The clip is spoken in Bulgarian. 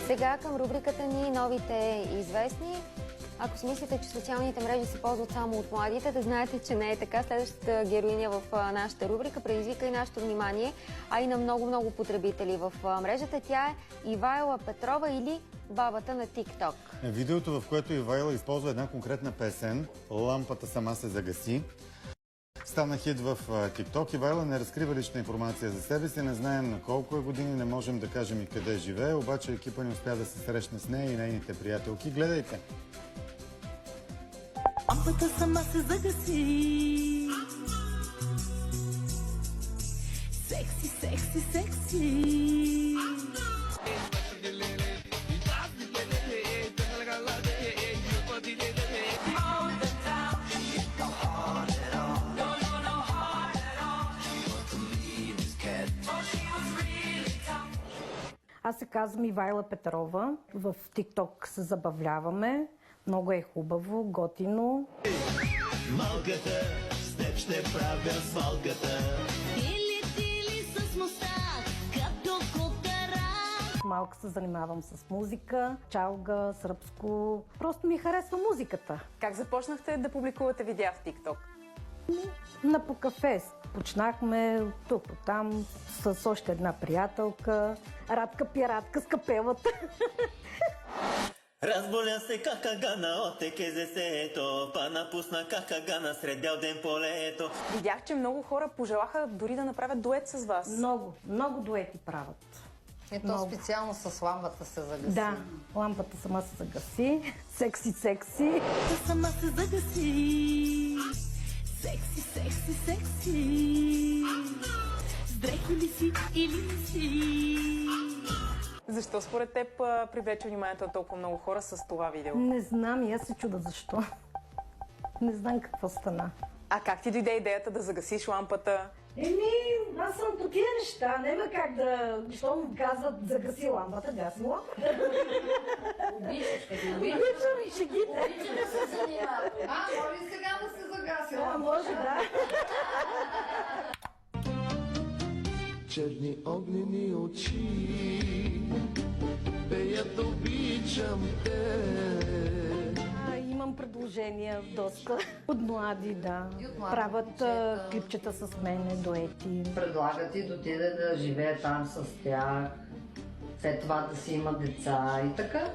Сега към рубриката ни новите известни. Ако си мислите, че социалните мрежи се ползват само от младите, да знаете, че не е така. Следващата героиня в нашата рубрика предизвика и нашето внимание, а и на много потребители в мрежата. Тя е Ивайла Петрова или бабата на TikTok. Видеото, в което Ивайла използва една конкретна песен, "Лампата сама се загаси", стана хит в TikTok. Ивайла не разкрива лична информация за себе си, не знаем на колко е години, не можем да кажем и къде живее, обаче екипа ни успя да се срещне с нея и нейните приятелки. Гледайте! Лампата сама се загаси. Секси, секси, секси. Аз се казвам Ивайла Петрова. В TikTok се забавляваме. Много е хубаво, готино. Малката, с теб ще правя свалката. Тили с моста, като котара. Малко се занимавам с музика, чалга, сръбско. Просто ми харесва музиката. Как започнахте да публикувате видеа в TikTok? На по кафе почнахме тук, там, с още една приятелка. Радка пиратка с капелата. Разболя се какагана от екезесето, па напусна какагана сред бял ден полето. Видях, че много хора пожелаха дори да направят дует с вас. Много дуети правят. Ето специално с лампата се загаси. Да, лампата сама се загаси. Секси, секси. Сама се загаси. Секси, секси, секси. Здрехи ли си или не си? Защо според теб привлече вниманието на толкова много хора с това видео? Не знам и аз се чуда защо. Не знам какво стана. А как ти дойде идеята да загасиш лампата? Аз съм по тия неща. Няма как да... Що ми казват, загаси лампата, гаси лампата. Обичам и шегите. Може и сега да се загаси. Може, да. Черни огнени очи, пеят обичам те. Имам предложения доста от млади, да. Правят клипчета с мене, дуети. Предлагат и да отиде да живее там с тях, след това да си има деца и така.